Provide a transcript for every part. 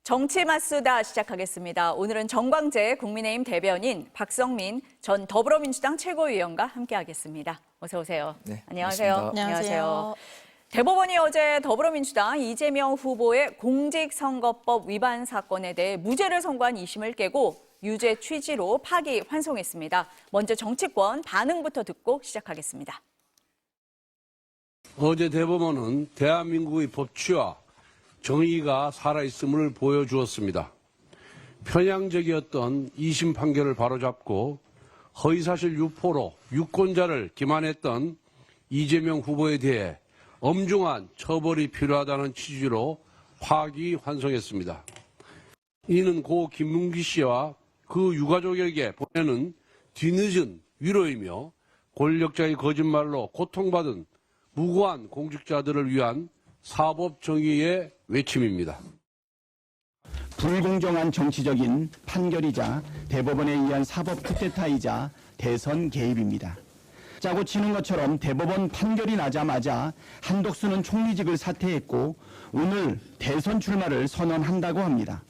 정치 맞수다 시작하겠습니다. 오늘은 정광재 국민의힘 대변인, 박성민 전 더불어민주당 최고위원과 함께하겠습니다. 어서 오세요. 네, 안녕하세요. 반갑습니다. 안녕하세요. 대법원이 어제 더불어민주당 이재명 후보의 공직선거법 위반 사건에 대해 무죄를 선고한 2심을 깨고 유죄 취지로 파기 환송했습니다. 먼저 정치권 반응부터 듣고 시작하겠습니다. 어제 대법원은 대한민국의 법치와 정의가 살아있음을 보여주었습니다. 편향적이었던 2심 판결을 바로잡고 허위사실 유포로 유권자를 기만했던 이재명 후보에 대해 엄중한 처벌이 필요하다는 취지로 파기환송했습니다. 이는 고 김문기 씨와 그 유가족에게 보내는 뒤늦은 위로이며 권력자의 거짓말로 고통받은 무고한 공직자들을 위한 사법 정의의 외침입니다. 불공정한 정치적인 판결이자 대법원에 의한 사법 쿠데타이자 대선 개입입니다. 짜고 치는 것처럼 대법원 판결이 나자마자 한덕수는 총리직을 사퇴했고 오늘 대선 출마를 선언한다고 합니다.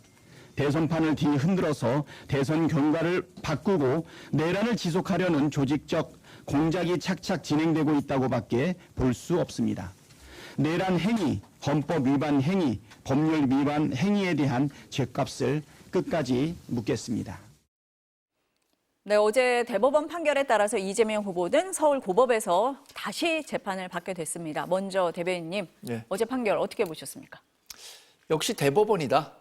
대선판을 뒤흔들어서 대선 결과를 바꾸고 내란을 지속하려는 조직적 공작이 착착 진행되고 있다고밖에 볼 수 없습니다. 내란 행위, 헌법 위반 행위, 법률 위반 행위에 대한 죗값을 끝까지 묻겠습니다. 네, 어제 대법원 판결에 따라서 이재명 후보는 서울고법에서 다시 재판을 받게 됐습니다. 먼저 대변인님, 네. 어제 판결 어떻게 보셨습니까? 역시 대법원이다.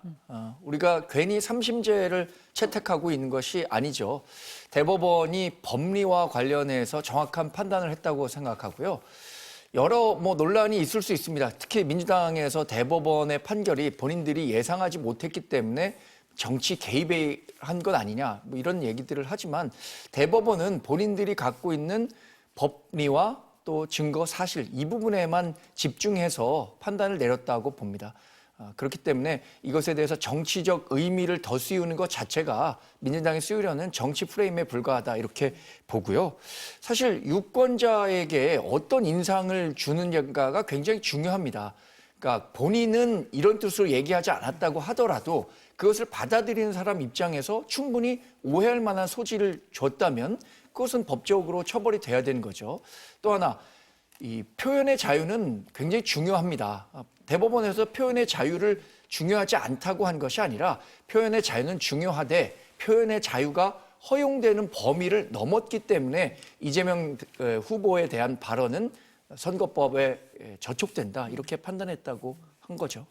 우리가 괜히 삼심제를 채택하고 있는 것이 아니죠. 대법원이 법리와 관련해서 정확한 판단을 했다고 생각하고요. 여러 논란이 있을 수 있습니다. 특히 민주당에서 대법원의 판결이 본인들이 예상하지 못했기 때문에 정치 개입에 한 것 아니냐 이런 얘기들을 하지만 대법원은 본인들이 갖고 있는 법리와 또 증거 사실 이 부분에만 집중해서 판단을 내렸다고 봅니다. 그렇기 때문에 이것에 대해서 정치적 의미를 더 씌우는 것 자체가 민주당이 씌우려는 정치 프레임에 불과하다 이렇게 보고요. 사실 유권자에게 어떤 인상을 주느냐가 굉장히 중요합니다. 그러니까 본인은 이런 뜻으로 얘기하지 않았다고 하더라도 그것을 받아들이는 사람 입장에서 충분히 오해할 만한 소지를 줬다면 그것은 법적으로 처벌이 돼야 되는 거죠. 또 하나, 이 표현의 자유는 굉장히 중요합니다. 대법원에서 표현의 자유를 중요하지 않다고 한 것이 아니라 표현의 자유는 중요하되 표현의 자유가 허용되는 범위를 넘었기 때문에 이재명 후보에 대한 발언은 선거법에 저촉된다 이렇게 판단했다고 한 거죠.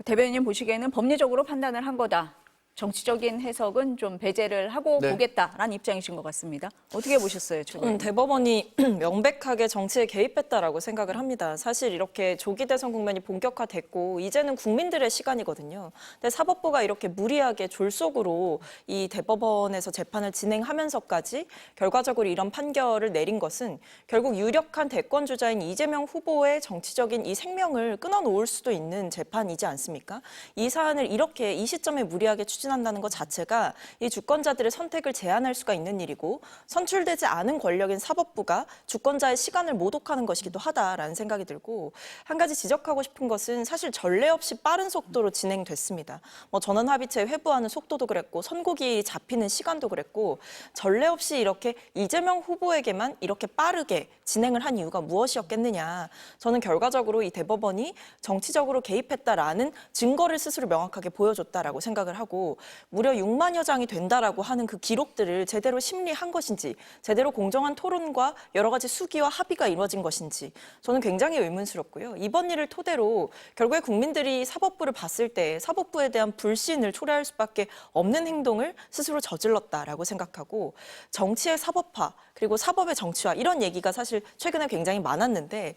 대변인님 보시기에는 법리적으로 판단을 한 거다. 정치적인 해석은 좀 배제를 하고 네. 보겠다라는 입장이신 것 같습니다. 어떻게 보셨어요, 최고위원? 대법원이 명백하게 정치에 개입했다라고 생각을 합니다. 사실 이렇게 조기 대선 국면이 본격화됐고 이제는 국민들의 시간이거든요. 근데 사법부가 이렇게 무리하게 졸속으로 이 대법원에서 재판을 진행하면서까지 결과적으로 이런 판결을 내린 것은 결국 유력한 대권 주자인 이재명 후보의 정치적인 이 생명을 끊어놓을 수도 있는 재판이지 않습니까? 이 사안을 이렇게 이 시점에 무리하게 추진한다는 것 자체가 이 주권자들의 선택을 제한할 수가 있는 일이고 선출되지 않은 권력인 사법부가 주권자의 시간을 모독하는 것이기도 하다라는 생각이 들고 한 가지 지적하고 싶은 것은 사실 전례 없이 빠른 속도로 진행됐습니다. 전원합의체 회부하는 속도도 그랬고 선고기 잡히는 시간도 그랬고 전례 없이 이렇게 이재명 후보에게만 이렇게 빠르게 진행을 한 이유가 무엇이었겠느냐. 저는 결과적으로 이 대법원이 정치적으로 개입했다라는 증거를 스스로 명확하게 보여줬다라고 생각을 하고 무려 6만여 장이 된다라고 하는 그 기록들을 제대로 심리한 것인지 제대로 공정한 토론과 여러 가지 수기와 합의가 이루어진 것인지 저는 굉장히 의문스럽고요. 이번 일을 토대로 결국에 국민들이 사법부를 봤을 때 사법부에 대한 불신을 초래할 수밖에 없는 행동을 스스로 저질렀다라고 생각하고 정치의 사법화 그리고 사법의 정치화 이런 얘기가 사실 최근에 굉장히 많았는데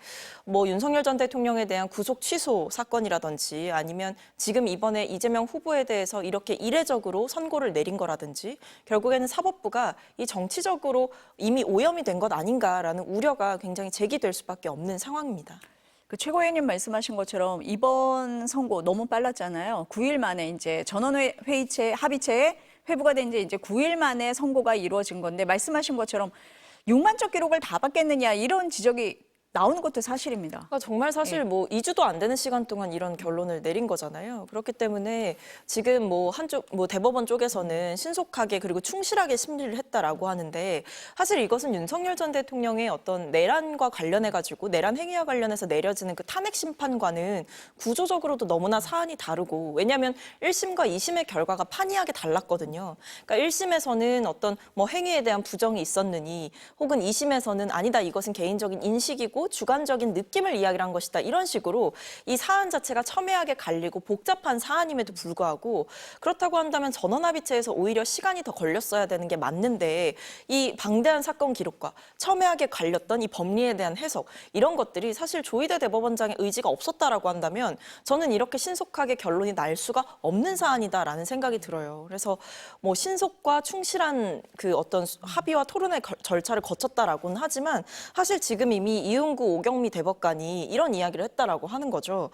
윤석열 전 대통령에 대한 구속 취소 사건이라든지 아니면 지금 이번에 이재명 후보에 대해서 이렇게 이례적으로 선고를 내린 거라든지 결국에는 사법부가 이 정치적으로 이미 오염이 된 것 아닌가라는 우려가 굉장히 제기될 수밖에 없는 상황입니다. 그 최고위원님 말씀하신 것처럼 이번 선고 너무 빨랐잖아요. 9일 만에 이제 전원회의체 합의체에 회부가 된 지 이제 9일 만에 선고가 이루어진 건데 말씀하신 것처럼 6만 쪽 기록을 다 받겠느냐 이런 지적이 나오는 것도 사실입니다. 그러니까 정말 사실 뭐 2주도 안 되는 시간 동안 이런 결론을 내린 거잖아요. 그렇기 때문에 지금 뭐 한쪽 뭐 대법원 쪽에서는 신속하게 그리고 충실하게 심리를 했다라고 하는데 사실 이것은 윤석열 전 대통령의 어떤 내란과 관련해 가지고 내란 행위와 관련해서 내려지는 그 탄핵 심판과는 구조적으로도 너무나 사안이 다르고 왜냐하면 1심과 2심의 결과가 판이하게 달랐거든요. 그러니까 1심에서는 어떤 뭐 행위에 대한 부정이 있었느니 혹은 2심에서는 아니다 이것은 개인적인 인식이고 주관적인 느낌을 이야기를 한 것이다. 이런 식으로 이 사안 자체가 첨예하게 갈리고 복잡한 사안임에도 불구하고 그렇다고 한다면 전원합의체에서 오히려 시간이 더 걸렸어야 되는 게 맞는데 이 방대한 사건 기록과 첨예하게 갈렸던 이 법리에 대한 해석 이런 것들이 사실 조희대 대법원장의 의지가 없었다라고 한다면 저는 이렇게 신속하게 결론이 날 수가 없는 사안이다라는 생각이 들어요. 그래서 뭐 신속과 충실한 그 어떤 합의와 토론의 절차를 거쳤다라고는 하지만 사실 지금 이미 이은구 오경미 대법관이 이런 이야기를 했다라고 하는 거죠.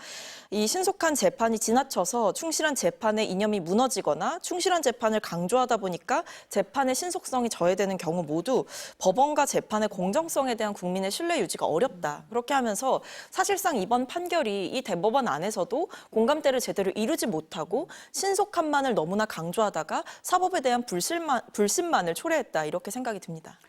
이 신속한 재판이 지나쳐서 충실한 재판의 이념이 무너지거나 충실한 재판을 강조하다 보니까 재판의 신속성이 저해되는 경우 모두 법원과 재판의 공정성에 대한 국민의 신뢰 유지가 어렵다. 그렇게 하면서 사실상 이번 판결이 이 대법원 안에서도 공감대를 제대로 이루지 못하고 신속함만을 너무나 강조하다가 사법에 대한 불신만을 초래했다. 이렇게 생각이 듭니다.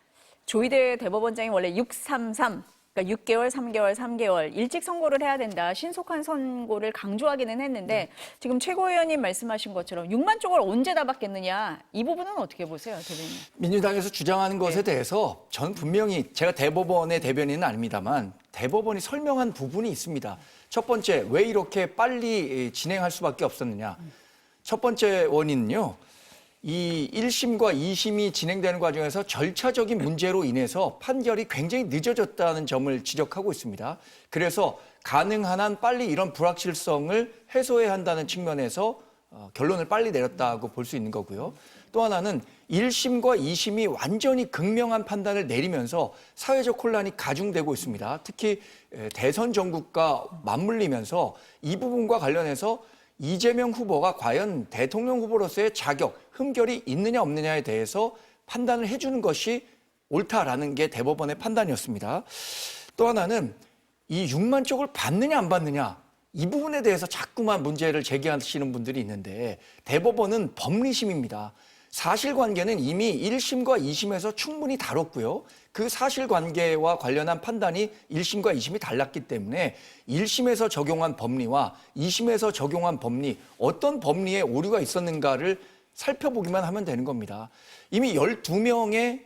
조희대 대법원장이 원래 633, 그러니까 6개월, 3개월, 3개월 일찍 선고를 해야 된다. 신속한 선고를 강조하기는 했는데 지금 최고위원님 말씀하신 것처럼 6만 쪽을 언제 다 받겠느냐. 이 부분은 어떻게 보세요, 대변인? 민주당에서 주장하는 것에 대해서 저는 분명히 제가 대법원의 대변인은 아닙니다만 대법원이 설명한 부분이 있습니다. 첫 번째, 왜 이렇게 빨리 진행할 수밖에 없었느냐. 첫 번째 원인은요. 이 1심과 2심이 진행되는 과정에서 절차적인 문제로 인해서 판결이 굉장히 늦어졌다는 점을 지적하고 있습니다. 그래서 가능한 한 빨리 이런 불확실성을 해소해야 한다는 측면에서 결론을 빨리 내렸다고 볼 수 있는 거고요. 또 하나는 1심과 2심이 완전히 극명한 판단을 내리면서 사회적 혼란이 가중되고 있습니다. 특히 대선 전국과 맞물리면서 이 부분과 관련해서 이재명 후보가 과연 대통령 후보로서의 자격, 흠결이 있느냐 없느냐에 대해서 판단을 해주는 것이 옳다라는 게 대법원의 판단이었습니다. 또 하나는 이 6만 쪽을 받느냐 안 받느냐 이 부분에 대해서 자꾸만 문제를 제기하시는 분들이 있는데 대법원은 법리심입니다. 사실관계는 이미 1심과 2심에서 충분히 다뤘고요. 그 사실관계와 관련한 판단이 1심과 2심이 달랐기 때문에 1심에서 적용한 법리와 2심에서 적용한 법리, 어떤 법리에 오류가 있었는가를 살펴보기만 하면 되는 겁니다. 이미 12명의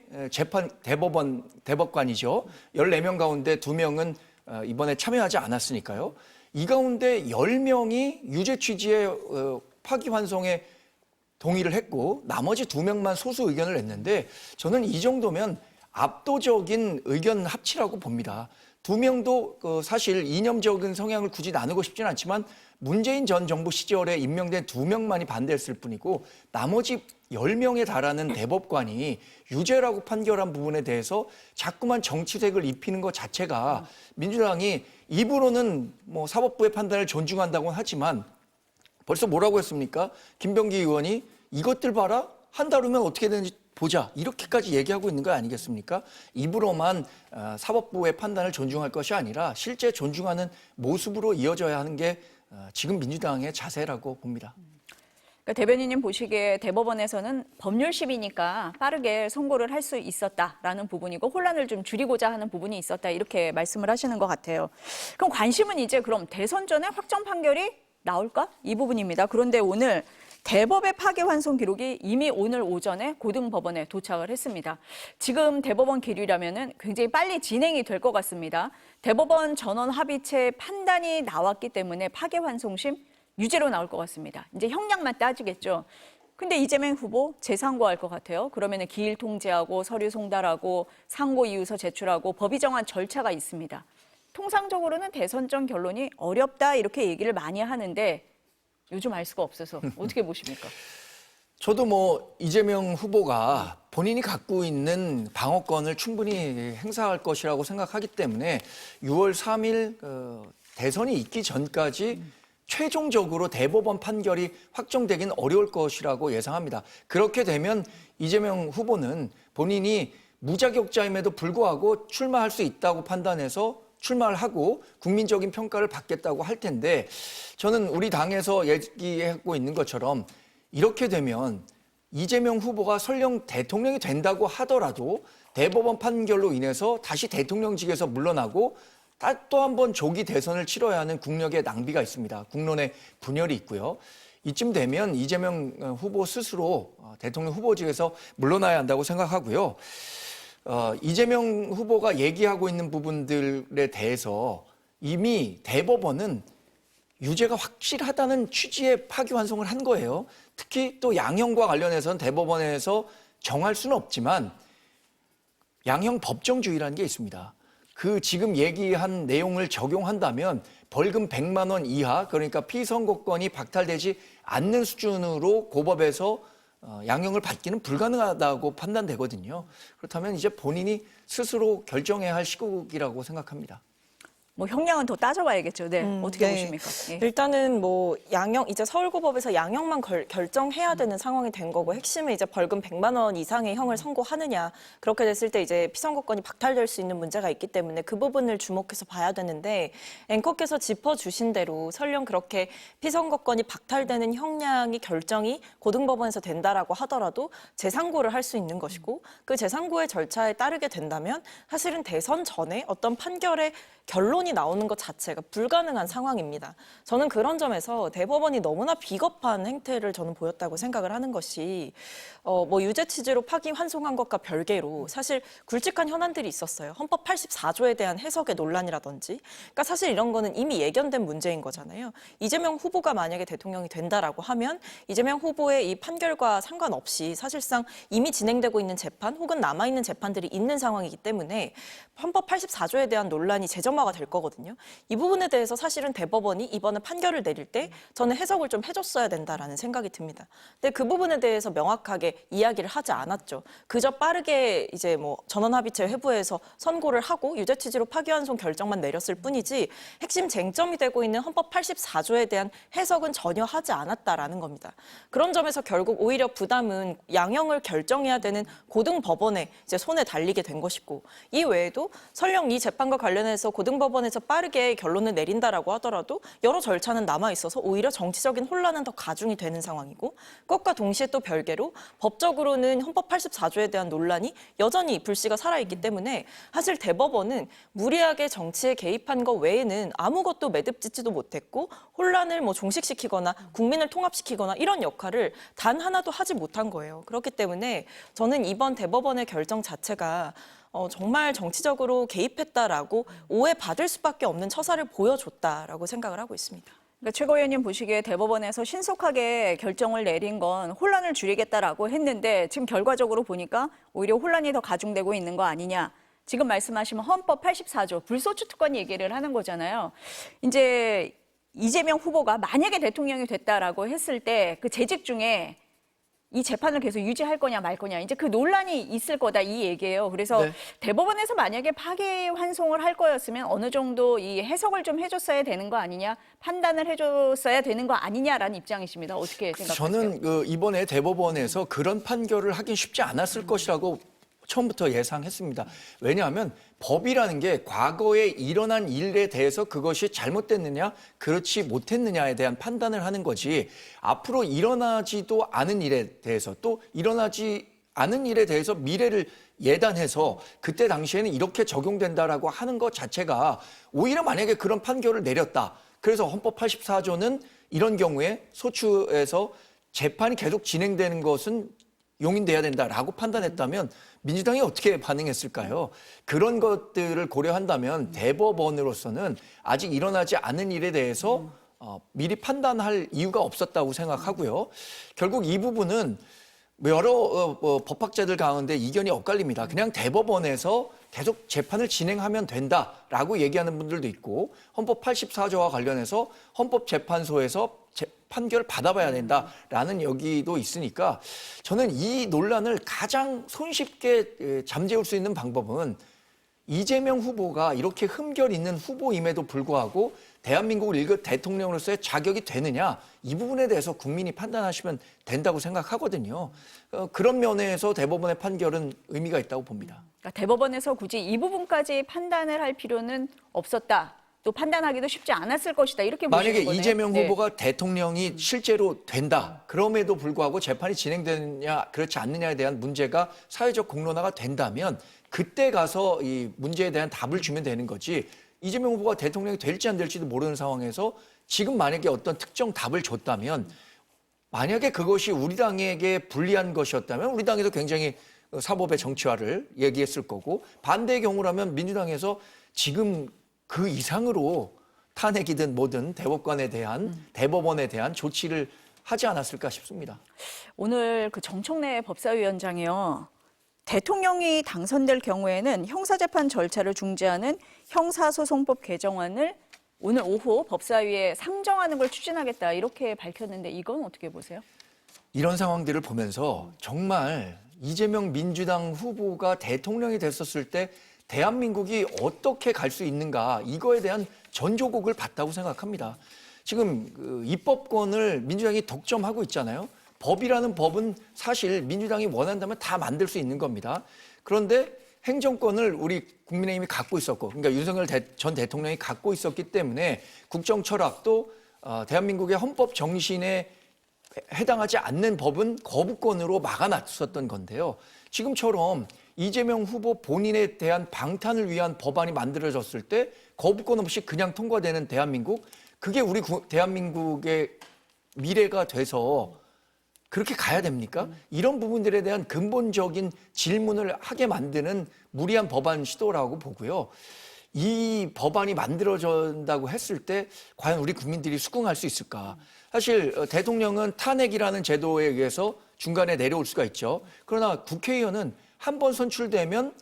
대법관이죠. 14명 가운데 2명은 이번에 참여하지 않았으니까요. 이 가운데 10명이 유죄 취지의 파기환송에 동의를 했고 나머지 2명만 소수 의견을 냈는데 저는 이 정도면 압도적인 의견 합치라고 봅니다. 2명도 사실 이념적인 성향을 굳이 나누고 싶지는 않지만 문재인 전 정부 시절에 임명된 2명만이 반대했을 뿐이고 나머지 10명에 달하는 대법관이 유죄라고 판결한 부분에 대해서 자꾸만 정치색을 입히는 것 자체가 민주당이 입으로는 뭐 사법부의 판단을 존중한다고는 하지만 벌써 뭐라고 했습니까? 김병기 의원이 이것들 봐라. 한 달 후면 어떻게 되는지 보자. 이렇게까지 얘기하고 있는 거 아니겠습니까? 입으로만 사법부의 판단을 존중할 것이 아니라 실제 존중하는 모습으로 이어져야 하는 게 지금 민주당의 자세라고 봅니다. 그러니까 대변인님 보시기에 대법원에서는 법률심이니까 빠르게 선고를 할 수 있었다라는 부분이고 혼란을 좀 줄이고자 하는 부분이 있었다 이렇게 말씀을 하시는 것 같아요. 그럼 관심은 이제 그럼 대선 전에 확정 판결이 나올까? 이 부분입니다. 그런데 오늘 대법의 파기환송 기록이 이미 오늘 오전에 고등법원에 도착을 했습니다. 지금 대법원 기류라면은 굉장히 빨리 진행이 될 것 같습니다. 대법원 전원 합의체 판단이 나왔기 때문에 파기환송심 유죄로 나올 것 같습니다. 이제 형량만 따지겠죠. 근데 이재명 후보 재상고할 것 같아요. 그러면은 기일 통지하고 서류 송달하고 상고 이유서 제출하고 법이 정한 절차가 있습니다. 통상적으로는 대선 전 결론이 어렵다 이렇게 얘기를 많이 하는데 요즘 알 수가 없어서 어떻게 보십니까? 저도 뭐 이재명 후보가 본인이 갖고 있는 방어권을 충분히 행사할 것이라고 생각하기 때문에 6월 3일 대선이 있기 전까지 최종적으로 대법원 판결이 확정되긴 어려울 것이라고 예상합니다. 그렇게 되면 이재명 후보는 본인이 무자격자임에도 불구하고 출마할 수 있다고 판단해서 출마를 하고 국민적인 평가를 받겠다고 할 텐데 저는 우리 당에서 얘기하고 있는 것처럼 이렇게 되면 이재명 후보가 설령 대통령이 된다고 하더라도 대법원 판결로 인해서 다시 대통령직에서 물러나고 또 한 번 조기 대선을 치러야 하는 국력의 낭비가 있습니다. 국론의 분열이 있고요. 이쯤 되면 이재명 후보 스스로 대통령 후보직에서 물러나야 한다고 생각하고요. 이재명 후보가 얘기하고 있는 부분들에 대해서 이미 대법원은 유죄가 확실하다는 취지의 파기환송을 한 거예요. 특히 또 양형과 관련해서는 대법원에서 정할 수는 없지만 양형 법정주의라는 게 있습니다. 그 지금 얘기한 내용을 적용한다면 벌금 100만 원 이하, 그러니까 피선거권이 박탈되지 않는 수준으로 고법에서 양형을 받기는 불가능하다고 판단되거든요. 그렇다면 이제 본인이 스스로 결정해야 할 시국이라고 생각합니다. 뭐 형량은 더 따져봐야겠죠. 네, 어떻게 네. 보십니까? 예. 일단은 뭐 양형 이제 서울고법에서 양형만 결정해야 되는 상황이 된 거고 핵심은 이제 벌금 100만 원 이상의 형을 선고하느냐 그렇게 됐을 때 이제 피선거권이 박탈될 수 있는 문제가 있기 때문에 그 부분을 주목해서 봐야 되는데 앵커께서 짚어주신 대로 설령 그렇게 피선거권이 박탈되는 형량이 결정이 고등법원에서 된다라고 하더라도 재상고를 할 수 있는 것이고 그 재상고의 절차에 따르게 된다면 사실은 대선 전에 어떤 판결의 결론이 나오는 것 자체가 불가능한 상황입니다. 저는 그런 점에서 대법원이 너무나 비겁한 행태를 저는 보였다고 생각을 하는 것이 뭐 유죄 취지로 파기환송한 것과 별개로 사실 굵직한 현안들이 있었어요. 헌법 84조에 대한 해석의 논란이라든지. 그러니까 사실 이런 거는 이미 예견된 문제인 거잖아요. 이재명 후보가 만약에 대통령이 된다라고 하면 이재명 후보의 이 판결과 상관없이 사실상 이미 진행되고 있는 재판 혹은 남아있는 재판들이 있는 상황이기 때문에 헌법 84조에 대한 논란이 재점화가 될 거거든요. 이 부분에 대해서 사실은 대법원이 이번에 판결을 내릴 때 저는 해석을 좀 해줬어야 된다라는 생각이 듭니다. 근데 그 부분에 대해서 명확하게 이야기를 하지 않았죠. 그저 빠르게 이제 뭐 전원합의체 회부해서 선고를 하고 유죄 취지로 파기환송 결정만 내렸을 뿐이지 핵심 쟁점이 되고 있는 헌법 84조에 대한 해석은 전혀 하지 않았다라는 겁니다. 그런 점에서 결국 오히려 부담은 양형을 결정해야 되는 고등법원에 이제 손에 달리게 된 것이고 이 외에도 설령 이 재판과 관련해서 고등법원에서 빠르게 결론을 내린다라고 하더라도 여러 절차는 남아 있어서 오히려 정치적인 혼란은 더 가중이 되는 상황이고 그것과 동시에 또 별개로 법적으로는 헌법 84조에 대한 논란이 여전히 불씨가 살아있기 때문에 사실 대법원은 무리하게 정치에 개입한 것 외에는 아무것도 매듭짓지도 못했고 혼란을 뭐 종식시키거나 국민을 통합시키거나 이런 역할을 단 하나도 하지 못한 거예요. 그렇기 때문에 저는 이번 대법원의 결정 자체가 정말 정치적으로 개입했다라고 오해받을 수밖에 없는 처사를 보여줬다라고 생각을 하고 있습니다. 그러니까 최고 위원님 보시기에 대법원에서 신속하게 결정을 내린 건 혼란을 줄이겠다라고 했는데 지금 결과적으로 보니까 오히려 혼란이 더 가중되고 있는 거 아니냐. 지금 말씀하시면 헌법 84조 불소추 특권 얘기를 하는 거잖아요. 이제 이재명 후보가 만약에 대통령이 됐다라고 했을 때 그 재직 중에 이 재판을 계속 유지할 거냐 말 거냐 이제 그 논란이 있을 거다 이 얘기예요. 그래서 네. 대법원에서 만약에 파기환송을 할 거였으면 어느 정도 이 해석을 좀 해줬어야 되는 거 아니냐, 판단을 해줬어야 되는 거 아니냐라는 입장이십니다. 어떻게 생각하세요? 저는 이번에 대법원에서 그런 판결을 하긴 쉽지 않았을 것이라고 처음부터 예상했습니다. 왜냐하면 법이라는 게 과거에 일어난 일에 대해서 그것이 잘못됐느냐, 그렇지 못했느냐에 대한 판단을 하는 거지 앞으로 일어나지도 않은 일에 대해서 또 일어나지 않은 일에 대해서 미래를 예단해서 그때 당시에는 이렇게 적용된다라고 하는 것 자체가 오히려 만약에 그런 판결을 내렸다. 그래서 헌법 84조는 이런 경우에 소추에서 재판이 계속 진행되는 것은 용인돼야 된다라고 판단했다면 민주당이 어떻게 반응했을까요? 그런 것들을 고려한다면 대법원으로서는 아직 일어나지 않은 일에 대해서 미리 판단할 이유가 없었다고 생각하고요. 결국 이 부분은 여러 법학자들 가운데 이견이 엇갈립니다. 그냥 대법원에서 계속 재판을 진행하면 된다라고 얘기하는 분들도 있고 헌법 84조와 관련해서 헌법재판소에서 판결을 받아봐야 된다라는 여기도 있으니까 저는 이 논란을 가장 손쉽게 잠재울 수 있는 방법은 이재명 후보가 이렇게 흠결 있는 후보임에도 불구하고 대한민국을 1급 대통령으로서의 자격이 되느냐 이 부분에 대해서 국민이 판단하시면 된다고 생각하거든요. 그런 면에서 대법원의 판결은 의미가 있다고 봅니다. 그러니까 대법원에서 굳이 이 부분까지 판단을 할 필요는 없었다. 또 판단하기도 쉽지 않았을 것이다. 이렇게 보시는 만약에 거네요. 이재명 네. 후보가 대통령이 실제로 된다. 그럼에도 불구하고 재판이 진행되느냐 그렇지 않느냐에 대한 문제가 사회적 공론화가 된다면 그때 가서 이 문제에 대한 답을 주면 되는 거지. 이재명 후보가 대통령이 될지 안 될지도 모르는 상황에서 지금 만약에 어떤 특정 답을 줬다면 만약에 그것이 우리 당에게 불리한 것이었다면 우리 당에서 굉장히 사법의 정치화를 얘기했을 거고 반대의 경우라면 민주당에서 지금 그 이상으로 탄핵이든 뭐든 대법관에 대한 대법원에 대한 조치를 하지 않았을까 싶습니다. 오늘 그 정청래 법사위원장이요. 대통령이 당선될 경우에는 형사재판 절차를 중지하는 형사소송법 개정안을 오늘 오후 법사위에 상정하는 걸 추진하겠다 이렇게 밝혔는데 이건 어떻게 보세요? 이런 상황들을 보면서 정말 이재명 민주당 후보가 대통령이 됐었을 때 대한민국이 어떻게 갈 수 있는가 이거에 대한 전조곡을 봤다고 생각합니다. 지금 그 입법권을 민주당이 독점하고 있잖아요. 법이라는 법은 사실 민주당이 원한다면 다 만들 수 있는 겁니다. 그런데 행정권을 우리 국민의힘이 갖고 있었고, 그러니까 윤석열 전 대통령이 갖고 있었기 때문에 국정 철학도 대한민국의 헌법 정신에 해당하지 않는 법은 거부권으로 막아놨었던 건데요. 지금처럼 이재명 후보 본인에 대한 방탄을 위한 법안이 만들어졌을 때 거부권 없이 그냥 통과되는 대한민국, 그게 우리 대한민국의 미래가 돼서 그렇게 가야 됩니까? 이런 부분들에 대한 근본적인 질문을 하게 만드는 무리한 법안 시도라고 보고요. 이 법안이 만들어진다고 했을 때 과연 우리 국민들이 수긍할 수 있을까? 사실 대통령은 탄핵이라는 제도에 의해서 중간에 내려올 수가 있죠. 그러나 국회의원은 한 번 선출되면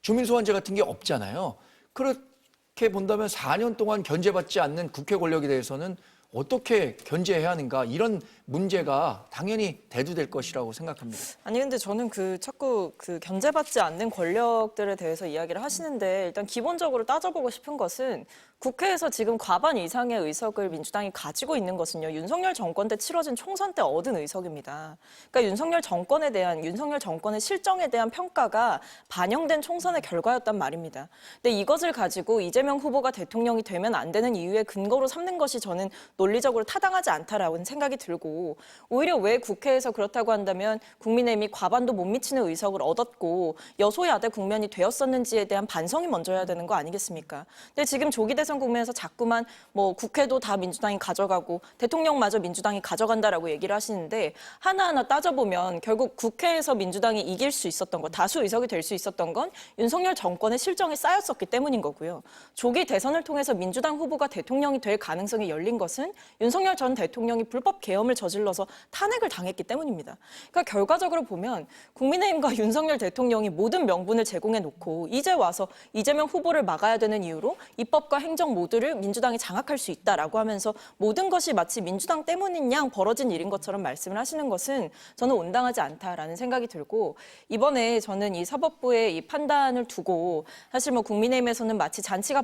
주민소환제 같은 게 없잖아요. 그렇게 본다면 4년 동안 견제받지 않는 국회 권력에 대해서는 어떻게 견제해야 하는가 이런 문제가 당연히 대두될 것이라고 생각합니다. 아니 근데 저는 자꾸 견제받지 않는 권력들에 대해서 이야기를 하시는데 일단 기본적으로 따져보고 싶은 것은 국회에서 지금 과반 이상의 의석을 민주당이 가지고 있는 것은요. 윤석열 정권 때 치러진 총선 때 얻은 의석입니다. 그러니까 윤석열 정권의 실정에 대한 평가가 반영된 총선의 결과였단 말입니다. 근데 이것을 가지고 이재명 후보가 대통령이 되면 안 되는 이유의 근거로 삼는 것이 저는 논리적으로 타당하지 않다라는 생각이 들고 오히려 왜 국회에서 그렇다고 한다면 국민의힘이 과반도 못 미치는 의석을 얻었고 여소야대 국면이 되었었는지에 대한 반성이 먼저여야 되는 거 아니겠습니까? 근데 지금 조기 대선 국면에서 자꾸만 뭐 국회도 다 민주당이 가져가고 대통령마저 민주당이 가져간다라고 얘기를 하시는데 하나하나 따져보면 결국 국회에서 민주당이 이길 수 있었던 것, 다수 의석이 될 수 있었던 건 윤석열 정권의 실정이 쌓였었기 때문인 거고요. 조기 대선을 통해서 민주당 후보가 대통령이 될 가능성이 열린 것은 윤석열 전 대통령이 불법 계엄을 저질러서 탄핵을 당했기 때문입니다. 그러니까 결과적으로 보면 국민의힘과 윤석열 대통령이 모든 명분을 제공해 놓고 이제 와서 이재명 후보를 막아야 되는 이유로 입법과 행정 모두를 민주당이 장악할 수 있다라고 하면서 모든 것이 마치 민주당 때문인 양 벌어진 일인 것처럼 말씀을 하시는 것은 저는 온당하지 않다라는 생각이 들고 이번에 저는 이 사법부의 이 판단을 두고 사실 뭐 국민의힘에서는 마치 잔치가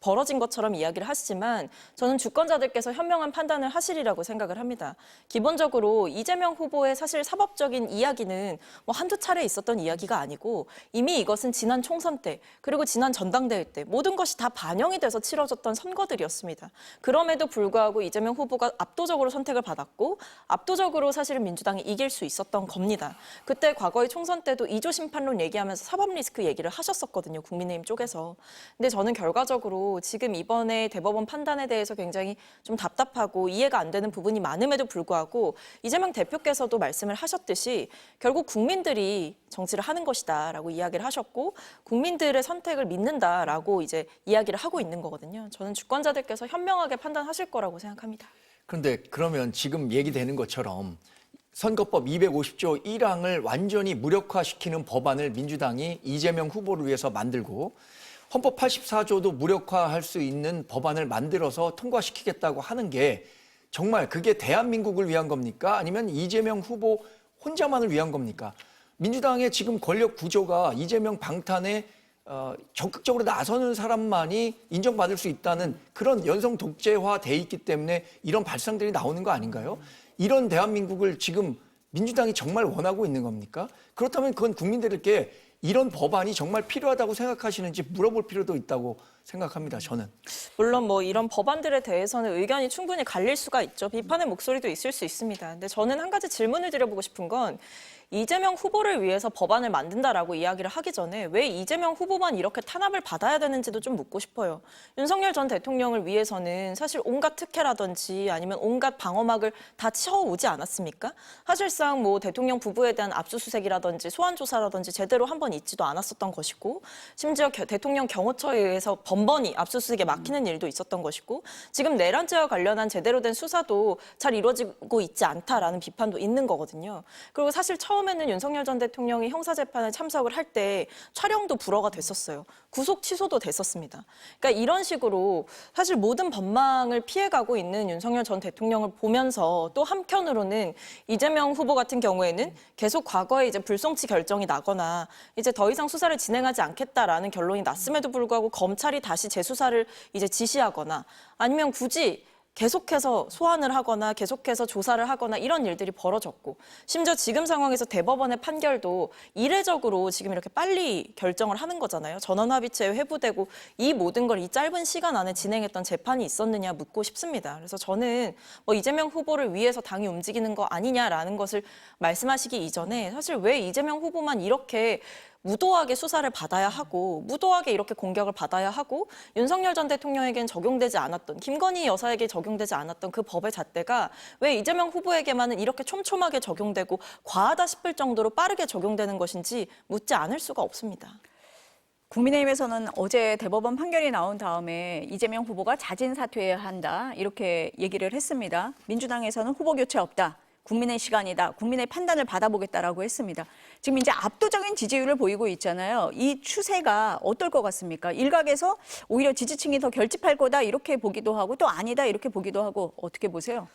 벌어진 것처럼 이야기를 하시지만 저는 주권자들께서 현명한 판단을 하시리라고 생각을 합니다. 기본적으로 이재명 후보의 사실 사법적인 이야기는 뭐 한두 차례 있었던 이야기가 아니고 이미 이것은 지난 총선 때 그리고 지난 전당대회 때 모든 것이 다 반영이 돼서 치러졌던 선거들이었습니다. 그럼에도 불구하고 이재명 후보가 압도적으로 선택을 받았고 압도적으로 사실은 민주당이 이길 수 있었던 겁니다. 그때 과거의 총선 때도 2조 심판론 얘기하면서 사법 리스크 얘기를 하셨었거든요. 국민의힘 쪽에서. 근데 저는 결과적으로 지금 이번에 대법원 판단에 대해서 굉장히 좀 답답하고 이해가 안 되는 부분이 많음에도 불구하고 이재명 대표께서도 말씀을 하셨듯이 결국 국민들이 정치를 하는 것이다라고 이야기를 하셨고 국민들의 선택을 믿는다라고 이제 이야기를 하고 있는 거거든요. 저는 주권자들께서 현명하게 판단하실 거라고 생각합니다. 그런데 그러면 지금 얘기되는 것처럼 선거법 250조 1항을 완전히 무력화시키는 법안을 민주당이 이재명 후보를 위해서 만들고 헌법 84조도 무력화할 수 있는 법안을 만들어서 통과시키겠다고 하는 게 정말 그게 대한민국을 위한 겁니까? 아니면 이재명 후보 혼자만을 위한 겁니까? 민주당의 지금 권력 구조가 이재명 방탄에 적극적으로 나서는 사람만이 인정받을 수 있다는 그런 연성 독재화돼 있기 때문에 이런 발상들이 나오는 거 아닌가요? 이런 대한민국을 지금 민주당이 정말 원하고 있는 겁니까? 그렇다면 그건 국민들에게 이런 법안이 정말 필요하다고 생각하시는지 물어볼 필요도 있다고 생각합니다, 저는. 물론 뭐 이런 법안들에 대해서는 의견이 충분히 갈릴 수가 있죠. 비판의 목소리도 있을 수 있습니다. 근데 저는 한 가지 질문을 드려보고 싶은 건 이재명 후보를 위해서 법안을 만든다라고 이야기를 하기 전에 왜 이재명 후보만 이렇게 탄압을 받아야 되는지도 좀 묻고 싶어요. 윤석열 전 대통령을 위해서는 사실 온갖 특혜라든지 아니면 온갖 방어막을 다 치워오지 않았습니까? 사실상 뭐 대통령 부부에 대한 압수수색이라든지 소환조사라든지 제대로 한 번 있지도 않았었던 것이고 심지어 대통령 경호처에 의해서 번번이 압수수색에 막히는 일도 있었던 것이고 지금 내란죄와 관련한 제대로 된 수사도 잘 이루어지고 있지 않다라는 비판도 있는 거거든요. 그리고 사실 처음에는 윤석열 전 대통령이 형사재판에 참석을 할 때 촬영도 불허가 됐었어요. 구속 취소도 됐었습니다. 그러니까 이런 식으로 사실 모든 법망을 피해가고 있는 윤석열 전 대통령을 보면서 또 한편으로는 이재명 후보 같은 경우에는 계속 과거에 이제 불송치 결정이 나거나 이제 더 이상 수사를 진행하지 않겠다라는 결론이 났음에도 불구하고 검찰이 다시 재수사를 이제 지시하거나 아니면 굳이 계속해서 소환을 하거나 계속해서 조사를 하거나 이런 일들이 벌어졌고 심지어 지금 상황에서 대법원의 판결도 이례적으로 지금 이렇게 빨리 결정을 하는 거잖아요. 전원합의체에 회부되고 이 모든 걸 이 짧은 시간 안에 진행했던 재판이 있었느냐 묻고 싶습니다. 그래서 저는 뭐 이재명 후보를 위해서 당이 움직이는 거 아니냐라는 것을 말씀하시기 이전에 사실 왜 이재명 후보만 이렇게 무도하게 수사를 받아야 하고 무도하게 이렇게 공격을 받아야 하고 윤석열 전 대통령에겐 적용되지 않았던 김건희 여사에게 적용되지 않았던 그 법의 잣대가 왜 이재명 후보에게만은 이렇게 촘촘하게 적용되고 과하다 싶을 정도로 빠르게 적용되는 것인지 묻지 않을 수가 없습니다. 국민의힘에서는 어제 대법원 판결이 나온 다음에 이재명 후보가 자진 사퇴해야 한다 이렇게 얘기를 했습니다. 민주당에서는 후보 교체 없다. 국민의 시간이다. 국민의 판단을 받아보겠다라고 했습니다. 지금 이제 압도적인 지지율을 보이고 있잖아요. 이 추세가 어떨 것 같습니까? 일각에서 오히려 지지층이 더 결집할 거다 이렇게 보기도 하고 또 아니다 이렇게 보기도 하고 어떻게 보세요?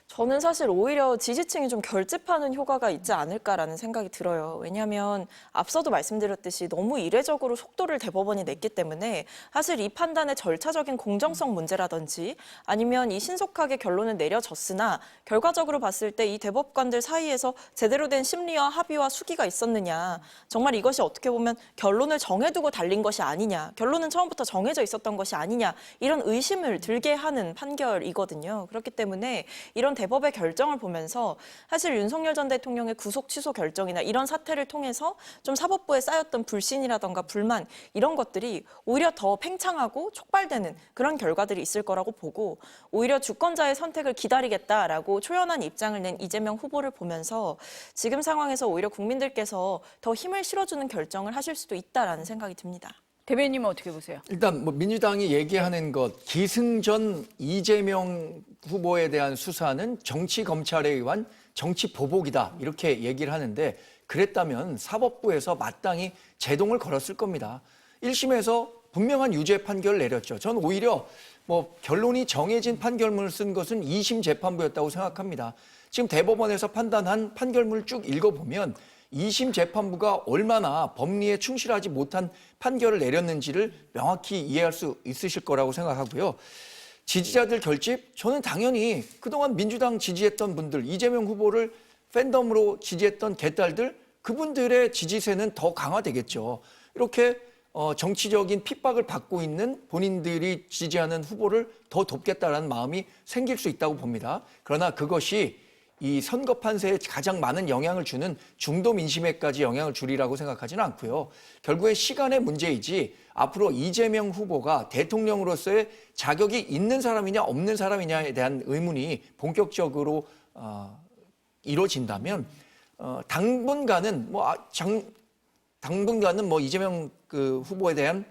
저는 사실 오히려 지지층이 좀 결집하는 효과가 있지 않을까라는 생각이 들어요. 왜냐하면 앞서도 말씀드렸듯이 너무 이례적으로 속도를 대법원이 냈기 때문에 사실 이 판단의 절차적인 공정성 문제라든지 아니면 이 신속하게 결론을 내려졌으나 결과적으로 봤을 때 이 대법관들 사이에서 제대로 된 심리와 합의와 수기가 있었느냐. 정말 이것이 어떻게 보면 결론을 정해두고 달린 것이 아니냐. 결론은 처음부터 정해져 있었던 것이 아니냐. 이런 의심을 들게 하는 판결이거든요. 그렇기 때문에 이런 대법의 결정을 보면서 사실 윤석열 전 대통령의 구속 취소 결정이나 이런 사태를 통해서 좀 사법부에 쌓였던 불신이라던가 불만 이런 것들이 오히려 더 팽창하고 촉발되는 그런 결과들이 있을 거라고 보고 오히려 주권자의 선택을 기다리겠다라고 초연한 입장을 낸 이재명 후보를 보면서 지금 상황에서 오히려 국민들께서 더 힘을 실어주는 결정을 하실 수도 있다라는 생각이 듭니다. 대변인님은 어떻게 보세요? 일단 뭐 민주당이 얘기하는 것 기승전 이재명 후보에 대한 수사는 정치 검찰에 의한 정치 보복이다 이렇게 얘기를 하는데 그랬다면 사법부에서 마땅히 제동을 걸었을 겁니다. 1심에서 분명한 유죄 판결을 내렸죠. 전 오히려 뭐 결론이 정해진 판결문을 쓴 것은 2심 재판부였다고 생각합니다. 지금 대법원에서 판단한 판결문을 쭉 읽어보면 2심 재판부가 얼마나 법리에 충실하지 못한 판결을 내렸는지를 명확히 이해할 수 있으실 거라고 생각하고요. 지지자들 결집? 저는 당연히 그동안 민주당 지지했던 분들, 이재명 후보를 팬덤으로 지지했던 개딸들, 그분들의 지지세는 더 강화되겠죠. 이렇게 정치적인 핍박을 받고 있는 본인들이 지지하는 후보를 더 돕겠다라는 마음이 생길 수 있다고 봅니다. 그러나 그것이 이 선거 판세에 가장 많은 영향을 주는 중도 민심에까지 영향을 주리라고 생각하지는 않고요. 결국엔 시간의 문제이지 앞으로 이재명 후보가 대통령으로서의 자격이 있는 사람이냐 없는 사람이냐에 대한 의문이 본격적으로 이루어진다면 당분간은 뭐 이재명 그 후보에 대한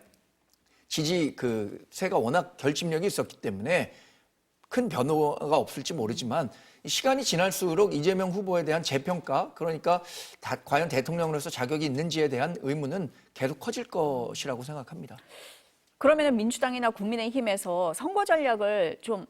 지지 그 세가 워낙 결집력이 있었기 때문에 큰 변화가 없을지 모르지만 시간이 지날수록 이재명 후보에 대한 재평가, 그러니까 과연 대통령으로서 자격이 있는지에 대한 의문은 계속 커질 것이라고 생각합니다. 그러면 민주당이나 국민의힘에서 선거 전략을 좀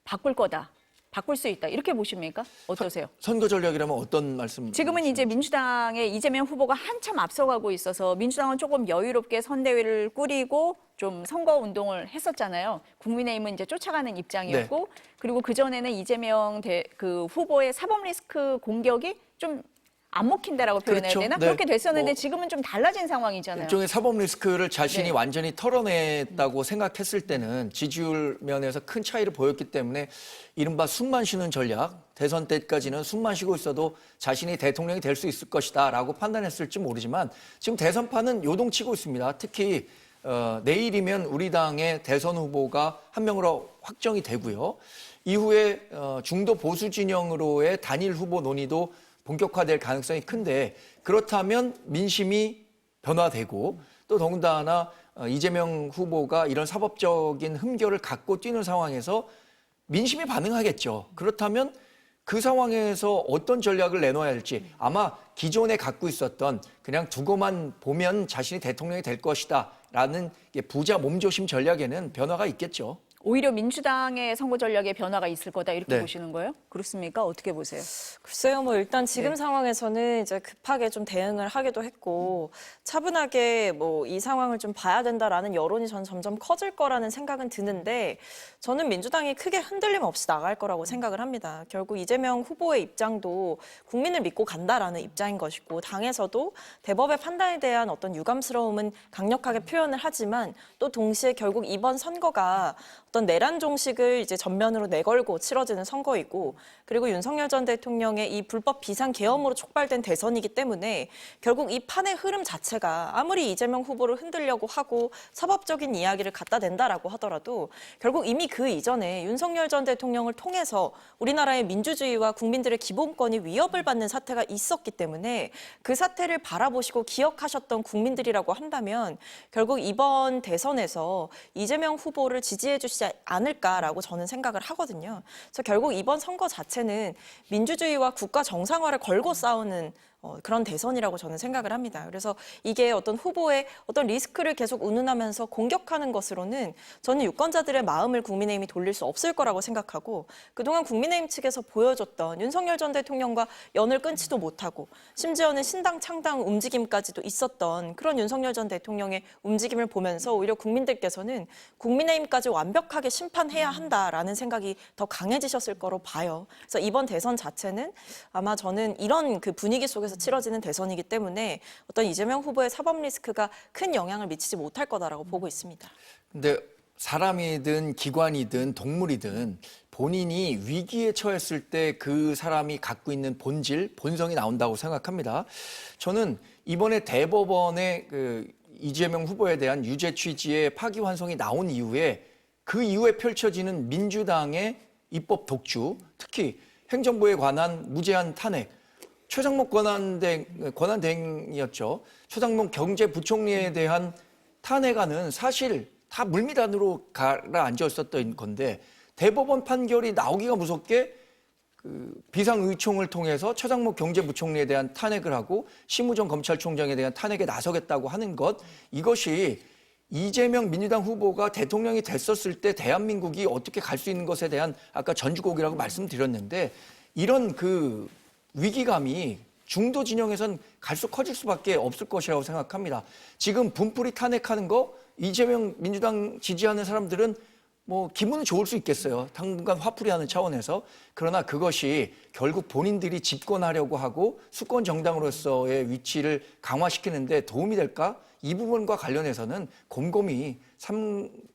바꿀 거다. 바꿀 수 있다. 이렇게 보십니까? 어떠세요? 선거 전략이라면 어떤 말씀? 지금은 이제 민주당의 이재명 후보가 한참 앞서가고 있어서 민주당은 조금 여유롭게 선대위를 꾸리고 좀 선거 운동을 했었잖아요. 국민의힘은 이제 쫓아가는 입장이었고 그리고 그전에는 이재명 그 후보의 사법 리스크 공격이 좀 안 먹힌다라고 표현해야 그렇죠. 되나? 네. 그렇게 됐었는데 뭐 지금은 좀 달라진 상황이잖아요. 일종의 사법 리스크를 자신이 네. 완전히 털어냈다고 생각했을 때는 지지율 면에서 큰 차이를 보였기 때문에 이른바 숨만 쉬는 전략, 대선 때까지는 숨만 쉬고 있어도 자신이 대통령이 될 수 있을 것이다라고 판단했을지 모르지만 지금 대선판은 요동치고 있습니다. 특히 내일이면 우리 당의 대선 후보가 한 명으로 확정이 되고요. 이후에 중도 보수 진영으로의 단일 후보 논의도 본격화될 가능성이 큰데 그렇다면 민심이 변화되고 또 더군다나 이재명 후보가 이런 사법적인 흠결을 갖고 뛰는 상황에서 민심이 반응하겠죠. 그렇다면 그 상황에서 어떤 전략을 내놓아야 할지 아마 기존에 갖고 있었던 그냥 두고만 보면 자신이 대통령이 될 것이다 라는 부자 몸조심 전략에는 변화가 있겠죠. 오히려 민주당의 선거 전략에 변화가 있을 거다 이렇게 네. 보시는 거예요? 그렇습니까? 어떻게 보세요? 글쎄요, 뭐 일단 지금 네. 상황에서는 이제 급하게 좀 대응을 하기도 했고 차분하게 뭐 이 상황을 좀 봐야 된다라는 여론이 전 점점 커질 거라는 생각은 드는데 저는 민주당이 크게 흔들림 없이 나갈 거라고 생각을 합니다. 결국 이재명 후보의 입장도 국민을 믿고 간다라는 입장인 것이고 당에서도 대법의 판단에 대한 어떤 유감스러움은 강력하게 표현을 하지만 또 동시에 결국 이번 선거가 어떤 내란 종식을 이제 전면으로 내걸고 치러지는 선거이고 그리고 윤석열 전 대통령의 이 불법 비상 계엄으로 촉발된 대선이기 때문에 결국 이 판의 흐름 자체가 아무리 이재명 후보를 흔들려고 하고 사법적인 이야기를 갖다 댄다라고 하더라도 결국 이미 그 이전에 윤석열 전 대통령을 통해서 우리나라의 민주주의와 국민들의 기본권이 위협을 받는 사태가 있었기 때문에 그 사태를 바라보시고 기억하셨던 국민들이라고 한다면 결국 이번 대선에서 이재명 후보를 지지해 주시지 않을까라고 저는 생각을 하거든요. 그래서 결국 이번 선거 자체는 민주주의와 국가 정상화를 걸고 싸우는 그런 대선이라고 저는 생각을 합니다. 그래서 이게 어떤 후보의 어떤 리스크를 계속 운운하면서 공격하는 것으로는 저는 유권자들의 마음을 국민의힘이 돌릴 수 없을 거라고 생각하고 그동안 국민의힘 측에서 보여줬던 윤석열 전 대통령과 연을 끊지도 못하고 심지어는 신당 창당 움직임까지도 있었던 그런 윤석열 전 대통령의 움직임을 보면서 오히려 국민들께서는 국민의힘까지 완벽하게 심판해야 한다라는 생각이 더 강해지셨을 거로 봐요. 그래서 이번 대선 자체는 아마 저는 이런 그 분위기 속에서 치러지는 대선이기 때문에 어떤 이재명 후보의 사법 리스크가 큰 영향을 미치지 못할 거다라고 보고 있습니다. 근데 사람이든 기관이든 동물이든 본인이 위기에 처했을 때 그 사람이 갖고 있는 본질, 본성이 나온다고 생각합니다. 저는 이번에 대법원의 그 이재명 후보에 대한 유죄 취지의 파기환송이 나온 이후에 그 이후에 펼쳐지는 민주당의 입법 독주, 특히 행정부에 관한 무제한 탄핵, 최상목 권한대행이었죠. 최상목 경제부총리에 대한 탄핵안은 사실 다 물미단으로 가라앉아 있었던 건데 대법원 판결이 나오기가 무섭게 그 비상의총을 통해서 최상목 경제부총리에 대한 탄핵을 하고 심우정 검찰총장에 대한 탄핵에 나서겠다고 하는 것, 이것이 이재명 민주당 후보가 대통령이 됐었을 때 대한민국이 어떻게 갈 수 있는 것에 대한 아까 전주곡이라고 말씀드렸는데 이런 그 위기감이 중도 진영에선 갈수록 커질 수밖에 없을 것이라고 생각합니다. 지금 분풀이 탄핵하는 거 이재명 민주당 지지하는 사람들은 뭐 기분은 좋을 수 있겠어요. 당분간 화풀이하는 차원에서. 그러나 그것이 결국 본인들이 집권하려고 하고 수권 정당으로서의 위치를 강화시키는 데 도움이 될까? 이 부분과 관련해서는 곰곰이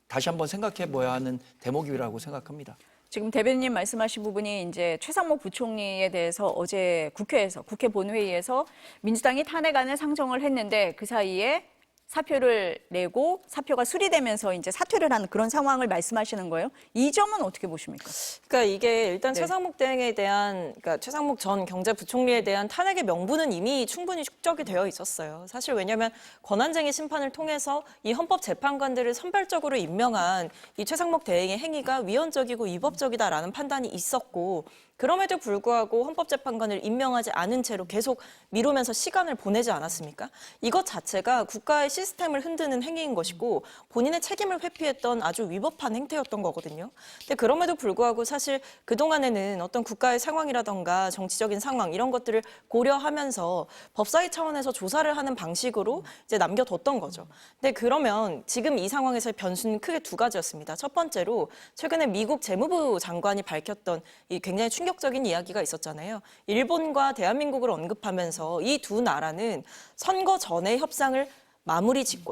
다시 한번 생각해 봐야 하는 대목이라고 생각합니다. 지금 대변인님 말씀하신 부분이 이제 최상목 부총리에 대해서 어제 국회 본회의에서 민주당이 탄핵안을 상정을 했는데 그 사이에 사표를 내고 사표가 수리되면서 이제 사퇴를 하는 그런 상황을 말씀하시는 거예요. 이 점은 어떻게 보십니까? 그러니까 이게 일단 네. 최상목 대행에 대한, 그러니까 최상목 전 경제부총리에 대한 탄핵의 명분은 이미 충분히 축적이 되어 있었어요. 사실 왜냐하면 권한쟁의 심판을 통해서 이 헌법재판관들을 선별적으로 임명한 이 최상목 대행의 행위가 위헌적이고 위법적이다라는 판단이 있었고 그럼에도 불구하고 헌법재판관을 임명하지 않은 채로 계속 미루면서 시간을 보내지 않았습니까? 이것 자체가 국가의 시스템을 흔드는 행위인 것이고 본인의 책임을 회피했던 아주 위법한 행태였던 거거든요. 근데 그럼에도 불구하고 사실 그동안에는 어떤 국가의 상황이라던가 정치적인 상황 이런 것들을 고려하면서 법사위 차원에서 조사를 하는 방식으로 이제 남겨뒀던 거죠. 근데 그러면 지금 이 상황에서의 변수는 크게 두 가지였습니다. 첫 번째로 최근에 미국 재무부 장관이 밝혔던 이 굉장히 충격적인 이야기가 있었잖아요. 일본과 대한민국을 언급하면서 이 두 나라는 선거 전에 협상을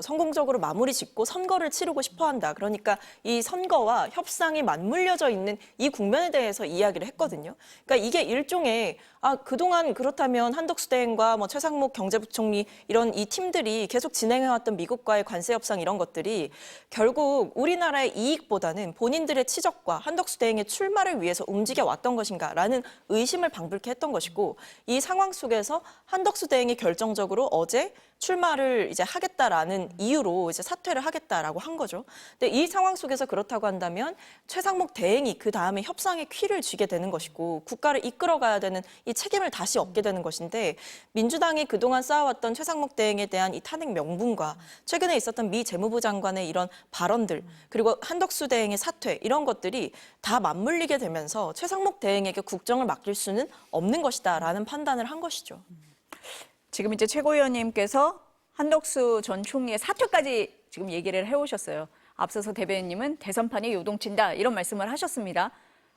성공적으로 마무리 짓고 선거를 치르고 싶어 한다. 그러니까 이 선거와 협상이 맞물려져 있는 이 국면에 대해서 이야기를 했거든요. 그러니까 이게 일종의 그동안 그렇다면 한덕수 대행과 최상목 경제부총리 이런 이 팀들이 계속 진행해왔던 미국과의 관세 협상 이런 것들이 결국 우리나라의 이익보다는 본인들의 치적과 한덕수 대행의 출마를 위해서 움직여 왔던 것인가라는 의심을 방불케 했던 것이고 이 상황 속에서 한덕수 대행이 결정적으로 어제 출마를 이제 하겠다라는 이유로 이제 사퇴를 하겠다라고 한 거죠. 근데 이 상황 속에서 그렇다고 한다면 최상목 대행이 그 다음에 협상의 퀴를 쥐게 되는 것이고 국가를 이끌어가야 되는 이 책임을 다시 얻게 되는 것인데 민주당이 그동안 쌓아왔던 최상목 대행에 대한 이 탄핵 명분과 최근에 있었던 미 재무부 장관의 이런 발언들 그리고 한덕수 대행의 사퇴 이런 것들이 다 맞물리게 되면서 최상목 대행에게 국정을 맡길 수는 없는 것이다라는 판단을 한 것이죠. 지금 이제 최고위원님께서 한덕수 전 총리의 사퇴까지 지금 얘기를 해오셨어요. 앞서서 대변인님은 대선판이 요동친다 이런 말씀을 하셨습니다.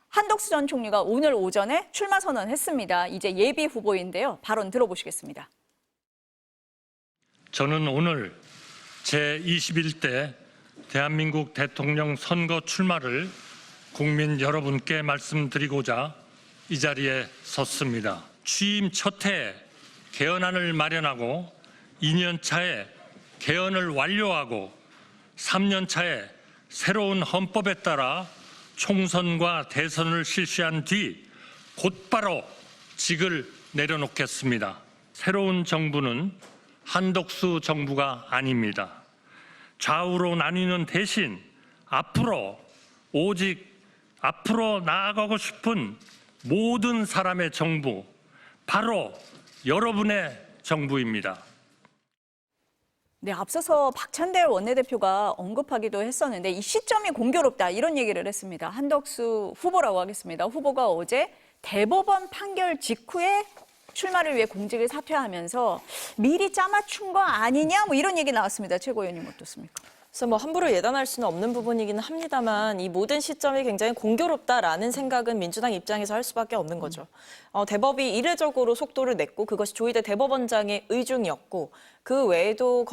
한덕수 전 총리가 오늘 오전에 출마 선언했습니다. 이제 예비 후보인데요. 발언 들어보시겠습니다. 저는 오늘 제21대 대한민국 대통령 선거 출마를 국민 여러분께 말씀드리고자 이 자리에 섰습니다. 취임 첫 해에 개헌안을 마련하고 2년 차에 개헌을 완료하고 3년 차에 새로운 헌법에 따라 총선과 대선을 실시한 뒤 곧바로 직을 내려놓겠습니다. 새로운 정부는 한덕수 정부가 아닙니다. 좌우로 나뉘는 대신 오직 앞으로 나아가고 싶은 모든 사람의 정부, 바로 여러분의 정부입니다. 네, 앞서서 박찬대 원내대표가 언급하기도 했었는데 이 시점이 공교롭다 이런 얘기를 했습니다. 한덕수 후보라고 하겠습니다. 후보가 어제 대법원 판결 직후에 출마를 위해 공직을 사퇴하면서 미리 짜맞춘 거 아니냐 이런 얘기 나왔습니다. 최고위원님 어떻습니까? 그래서 함부로 예단할 수는 없는 부분이기는 합니다만 이 모든 시점이 굉장히 공교롭다라는 생각은 민주당 입장에서 할 수밖에 없는 거죠. 대법이 이례적으로 속도를 냈고 그것이 조희대 대법원장의 의중이었고 그 외에도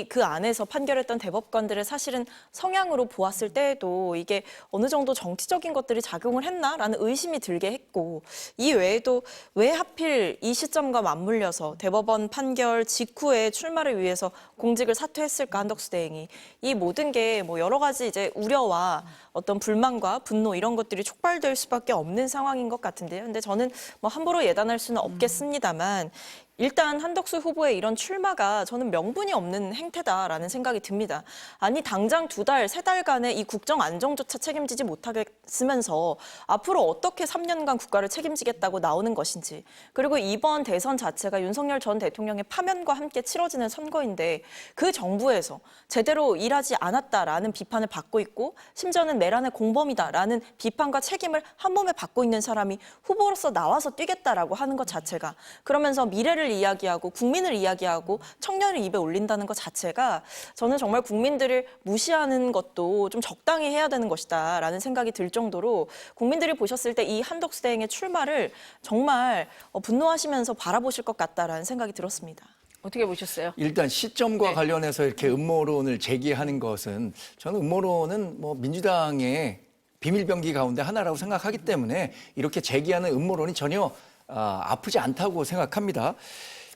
그 안에서 판결했던 대법관들의 사실은 성향으로 보았을 때에도 이게 어느 정도 정치적인 것들이 작용을 했나라는 의심이 들게 했고 이 외에도 왜 하필 이 시점과 맞물려서 대법원 판결 직후에 출마를 위해서 공직을 사퇴했을까 한덕수 대행이 이 모든 게 여러 가지 이제 우려와 어떤 불만과 분노 이런 것들이 촉발될 수밖에 없는 상황인 것 같은데요. 근데 저는 함부로 예단할 수는 없겠습니다만 일단 한덕수 후보의 이런 출마가 저는 명분이 없는 행태다라는 생각이 듭니다. 아니 당장 2달, 3달간의 이 국정 안정조차 책임지지 못하겠으면서 앞으로 어떻게 3년간 국가를 책임지겠다고 나오는 것인지 그리고 이번 대선 자체가 윤석열 전 대통령의 파면과 함께 치러지는 선거인데 그 정부에서 제대로 일하지 않았다라는 비판을 받고 있고 심지어는 내란의 공범이다라는 비판과 책임을 한 몸에 받고 있는 사람이 후보로서 나와서 뛰겠다라고 하는 것 자체가 그러면서 미래를 이야기하고 국민을 이야기하고 청년을 입에 올린다는 것 자체가 저는 정말 국민들을 무시하는 것도 좀 적당히 해야 되는 것이다라는 생각이 들 정도로 국민들이 보셨을 때 이 한덕수 대행의 출마를 정말 분노하시면서 바라보실 것 같다라는 생각이 들었습니다. 어떻게 보셨어요? 일단 시점과 관련해서 이렇게 음모론을 제기하는 것은 저는 음모론은 민주당의 비밀병기 가운데 하나라고 생각하기 때문에 이렇게 제기하는 음모론이 전혀 아프지 않다고 생각합니다.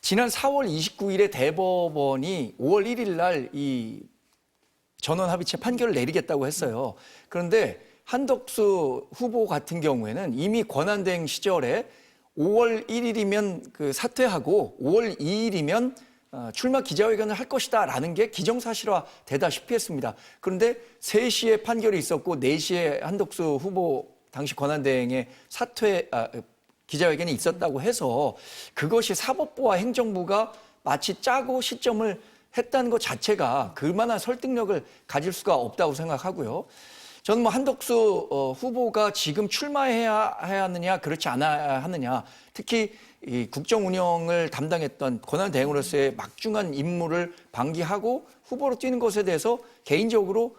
지난 4월 29일에 대법원이 5월 1일 날 이 전원합의체 판결을 내리겠다고 했어요. 그런데 한덕수 후보 같은 경우에는 이미 권한대행 시절에 5월 1일이면 사퇴하고 5월 2일이면 출마 기자회견을 할 것이다라는 게 기정사실화 되다시피 했습니다. 그런데 3시에 판결이 있었고 4시에 한덕수 후보 당시 권한대행의 기자회견이 있었다고 해서 그것이 사법부와 행정부가 마치 짜고 시점을 했다는 것 자체가 그만한 설득력을 가질 수가 없다고 생각하고요. 저는 뭐 한덕수 후보가 지금 출마해야 하느냐 그렇지 않아야 하느냐, 특히 이 국정 운영을 담당했던 권한대행으로서의 막중한 임무를 방기하고 후보로 뛰는 것에 대해서 개인적으로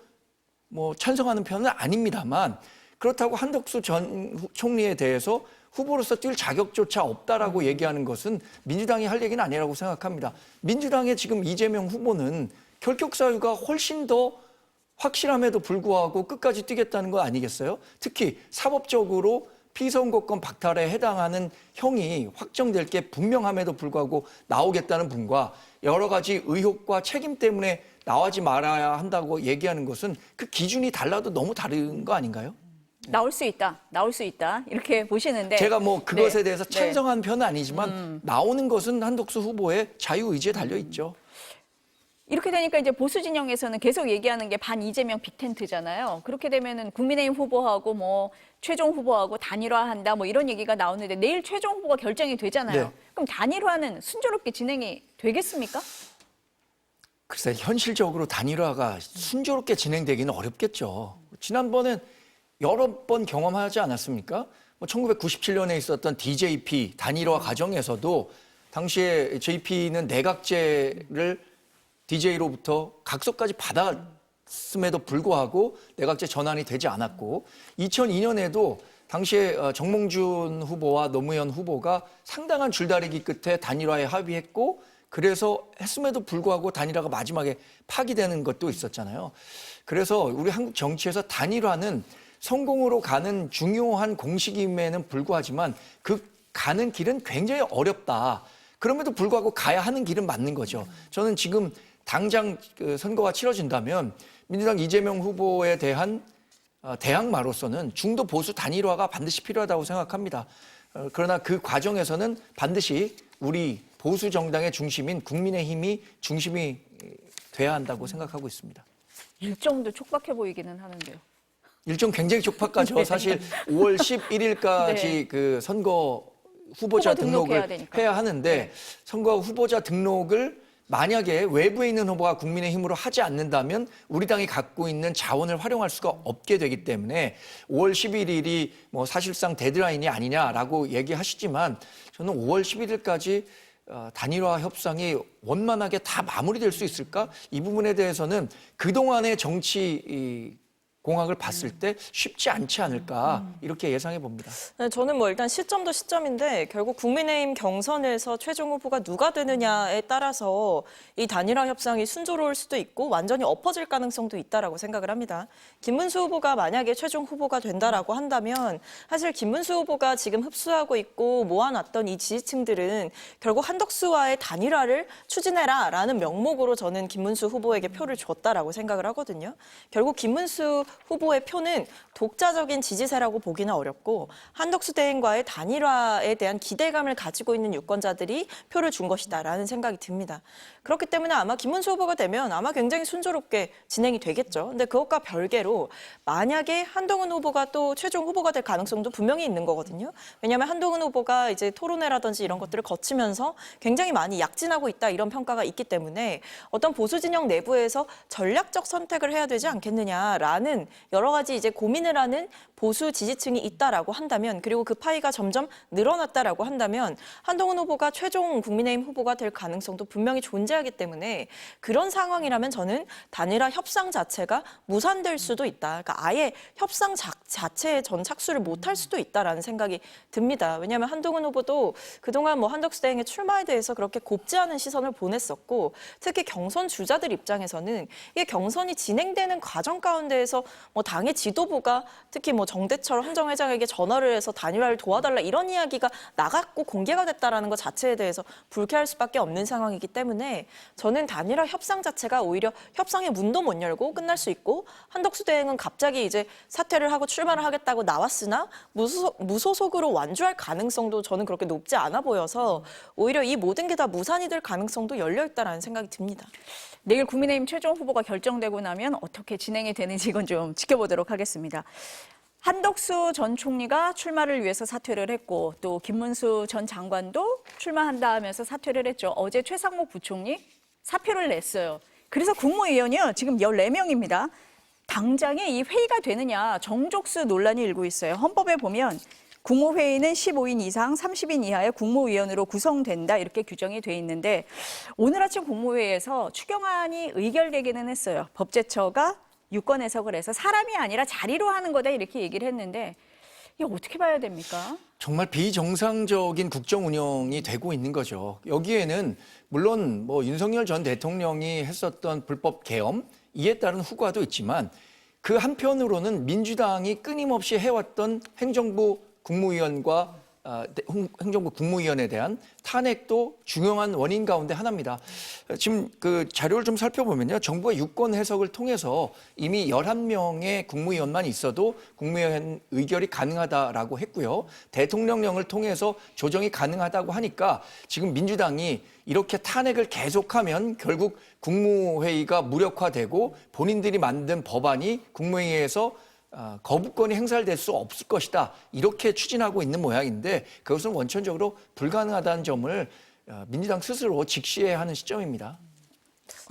뭐 찬성하는 편은 아닙니다만, 그렇다고 한덕수 전 총리에 대해서 후보로서 뛸 자격조차 없다라고 얘기하는 것은 민주당이 할 얘기는 아니라고 생각합니다. 민주당의 지금 이재명 후보는 결격 사유가 훨씬 더 확실함에도 불구하고 끝까지 뛰겠다는 거 아니겠어요? 특히 사법적으로 피선거권 박탈에 해당하는 형이 확정될 게 분명함에도 불구하고 나오겠다는 분과 여러 가지 의혹과 책임 때문에 나오지 말아야 한다고 얘기하는 것은 그 기준이 달라도 너무 다른 거 아닌가요? 나올 수 있다, 나올 수 있다 이렇게 보시는데 제가 뭐 그것에 네. 대해서 네. 찬성한 편은 아니지만 나오는 것은 한덕수 후보의 자유의지에 달려 있죠. 이렇게 되니까 이제 보수 진영에서는 계속 얘기하는 게 반 이재명 빅텐트잖아요. 그렇게 되면은 국민의힘 후보하고 뭐 최종 후보하고 단일화한다 뭐 이런 얘기가 나오는데 내일 최종 후보가 결정이 되잖아요. 네. 그럼 단일화는 순조롭게 진행이 되겠습니까? 글쎄 현실적으로 단일화가 순조롭게 진행되기는 어렵겠죠. 지난번엔 여러 번 경험하지 않았습니까? 뭐 1997년에 있었던 DJP 단일화 과정에서도 당시에 JP는 내각제를 DJ로부터 각서까지 받았음에도 불구하고 내각제 전환이 되지 않았고, 2002년에도 당시에 정몽준 후보와 노무현 후보가 상당한 줄다리기 끝에 단일화에 합의했고, 그래서 했음에도 불구하고 단일화가 마지막에 파기되는 것도 있었잖아요. 그래서 우리 한국 정치에서 단일화는 성공으로 가는 중요한 공식임에는 불구하지만 그 가는 길은 굉장히 어렵다. 그럼에도 불구하고 가야 하는 길은 맞는 거죠. 저는 지금 당장 그 선거가 치러진다면 민주당 이재명 후보에 대한 대항마로서는 중도 보수 단일화가 반드시 필요하다고 생각합니다. 그러나 그 과정에서는 반드시 우리 보수 정당의 중심인 국민의힘이 중심이 돼야 한다고 생각하고 있습니다. 일정도 촉박해 보이기는 하는데요. 일정 굉장히 촉박하죠. 사실 5월 11일까지 네. 그 선거 후보자 후보 등록해야 등록을 되니까. 해야 하는데 네. 선거 후보자 등록을 만약에 외부에 있는 후보가 국민의힘으로 하지 않는다면 우리 당이 갖고 있는 자원을 활용할 수가 없게 되기 때문에 5월 11일이 뭐 사실상 데드라인이 아니냐라고 얘기하시지만 저는 5월 11일까지 단일화 협상이 원만하게 다 마무리될 수 있을까? 이 부분에 대해서는 그동안의 정치 공학을 봤을 때 쉽지 않지 않을까 이렇게 예상해 봅니다. 네, 저는 뭐 일단 시점도 시점인데 결국 국민의힘 경선에서 최종 후보가 누가 되느냐에 따라서 이 단일화 협상이 순조로울 수도 있고 완전히 엎어질 가능성도 있다라고 생각을 합니다. 김문수 후보가 만약에 최종 후보가 된다라고 한다면 사실 김문수 후보가 지금 흡수하고 있고 모아놨던 이 지지층들은 결국 한덕수와의 단일화를 추진해라라는 명목으로 저는 김문수 후보에게 표를 줬다라고 생각을 하거든요. 결국 김문수 후보의 표는 독자적인 지지세라고 보기는 어렵고 한덕수 대행과의 단일화에 대한 기대감을 가지고 있는 유권자들이 표를 준 것이다라는 생각이 듭니다. 그렇기 때문에 아마 김문수 후보가 되면 아마 굉장히 순조롭게 진행이 되겠죠. 근데 그것과 별개로 만약에 한동훈 후보가 또 최종 후보가 될 가능성도 분명히 있는 거거든요. 왜냐하면 한동훈 후보가 이제 토론회라든지 이런 것들을 거치면서 굉장히 많이 약진하고 있다 이런 평가가 있기 때문에 어떤 보수 진영 내부에서 전략적 선택을 해야 되지 않겠느냐라는 여러 가지 이제 고민을 하는 보수 지지층이 있다라고 한다면, 그리고 그 파이가 점점 늘어났다라고 한다면 한동훈 후보가 최종 국민의힘 후보가 될 가능성도 분명히 존재하기 때문에 그런 상황이라면 저는 단일화 협상 자체가 무산될 수도 있다. 그러니까 아예 협상 자체에 전 착수를 못할 수도 있다라는 생각이 듭니다. 왜냐하면 한동훈 후보도 그동안 뭐 한덕수 대행의 출마에 대해서 그렇게 곱지 않은 시선을 보냈었고, 특히 경선 주자들 입장에서는 이게 경선이 진행되는 과정 가운데에서 뭐 당의 지도부가 특히 뭐 정대철 헌정회장에게 전화를 해서 단일화를 도와달라 이런 이야기가 나갔고 공개가 됐다라는 것 자체에 대해서 불쾌할 수밖에 없는 상황이기 때문에 저는 단일화 협상 자체가 오히려 협상의 문도 못 열고 끝날 수 있고, 한덕수 대행은 갑자기 이제 사퇴를 하고 출마를 하겠다고 나왔으나 무소속으로 완주할 가능성도 저는 그렇게 높지 않아 보여서 오히려 이 모든 게 다 무산이 될 가능성도 열려 있다라는 생각이 듭니다. 내일 국민의힘 최종 후보가 결정되고 나면 어떻게 진행이 되는지 이건 좀 지켜보도록 하겠습니다. 한덕수 전 총리가 출마를 위해서 사퇴를 했고 또 김문수 전 장관도 출마한다 하면서 사퇴를 했죠. 어제 최상목 부총리 사표를 냈어요. 그래서 국무위원이요. 지금 14명입니다. 당장에 이 회의가 되느냐 정족수 논란이 일고 있어요. 헌법에 보면 국무회의는 15인 이상 30인 이하의 국무위원으로 구성된다 이렇게 규정이 돼 있는데 오늘 아침 국무회의에서 추경안이 의결되기는 했어요. 법제처가 유권 해석을 해서 사람이 아니라 자리로 하는 거다 이렇게 얘기를 했는데 이거 어떻게 봐야 됩니까? 정말 비정상적인 국정 운영이 되고 있는 거죠. 여기에는 물론 뭐 윤석열 전 대통령이 했었던 불법 계엄 이에 따른 후과도 있지만 그 한편으로는 민주당이 끊임없이 해왔던 행정부 국무위원과 행정부 국무위원에 대한 탄핵도 중요한 원인 가운데 하나입니다. 지금 그 자료를 좀 살펴보면요. 정부가 유권 해석을 통해서 이미 11명의 국무위원만 있어도 국무위원 의결이 가능하다라고 했고요. 대통령령을 통해서 조정이 가능하다고 하니까 지금 민주당이 이렇게 탄핵을 계속하면 결국 국무회의가 무력화되고 본인들이 만든 법안이 국무회의에서 거부권이 행사될 수 없을 것이다. 이렇게 추진하고 있는 모양인데 그것은 원천적으로 불가능하다는 점을 민주당 스스로 직시해야 하는 시점입니다.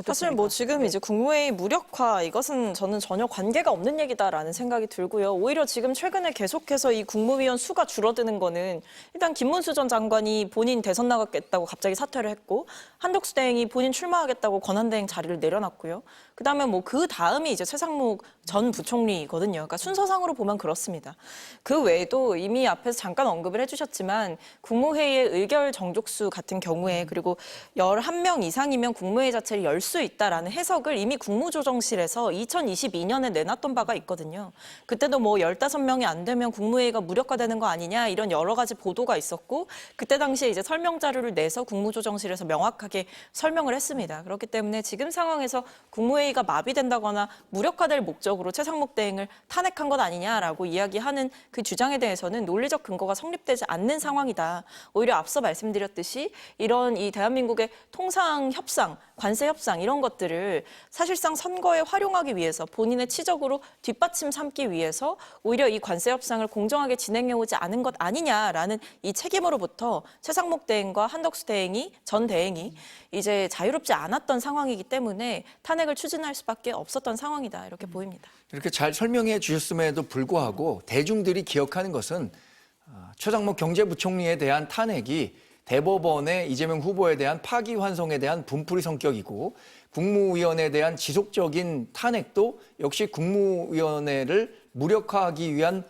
사실 뭐 지금 이제 국무회의 무력화 이것은 저는 전혀 관계가 없는 얘기다라는 생각이 들고요. 오히려 지금 최근에 계속해서 이 국무위원 수가 줄어드는 거는 일단 김문수 전 장관이 본인 대선 나가겠다고 갑자기 사퇴를 했고 한덕수 대행이 본인 출마하겠다고 권한대행 자리를 내려놨고요. 그다음에 뭐 그 다음이 이제 최상목 전 부총리거든요. 그러니까 순서상으로 보면 그렇습니다. 그 외에도 이미 앞에서 잠깐 언급을 해주셨지만 국무회의의 의결 정족수 같은 경우에 그리고 11명 이상이면 국무회의 자체를 열 수 있다라는 해석을 이미 국무조정실에서 2022년에 내놨던 바가 있거든요. 그때도 뭐 15명이 안 되면 국무회의가 무력화되는 거 아니냐 이런 여러 가지 보도가 있었고 그때 당시에 이제 설명 자료를 내서 국무조정실에서 명확하게 설명을 했습니다. 그렇기 때문에 지금 상황에서 국무회의가 마비된다거나 무력화될 목적으로 최상목 대행을 탄핵한 것 아니냐라고 이야기하는 그 주장에 대해서는 논리적 근거가 성립되지 않는 상황이다. 오히려 앞서 말씀드렸듯이 이런 이 대한민국의 통상 협상, 관세 협상 이런 것들을 사실상 선거에 활용하기 위해서 본인의 치적으로 뒷받침 삼기 위해서 오히려 이 관세 협상을 공정하게 진행해오지 않은 것 아니냐라는 이 책임으로부터 최상목 대행과 한덕수 대행이 전 대행이 이제 자유롭지 않았던 상황이기 때문에 탄핵을 추진할 수밖에 없었던 상황이다 이렇게 보입니다. 이렇게 잘 설명해 주셨음에도 불구하고 대중들이 기억하는 것은 최상목 경제부총리에 대한 탄핵이 대법원의 이재명 후보에 대한 파기환송에 대한 분풀이 성격이고 국무위원에 대한 지속적인 탄핵도 역시 국무위원회를 무력화하기 위한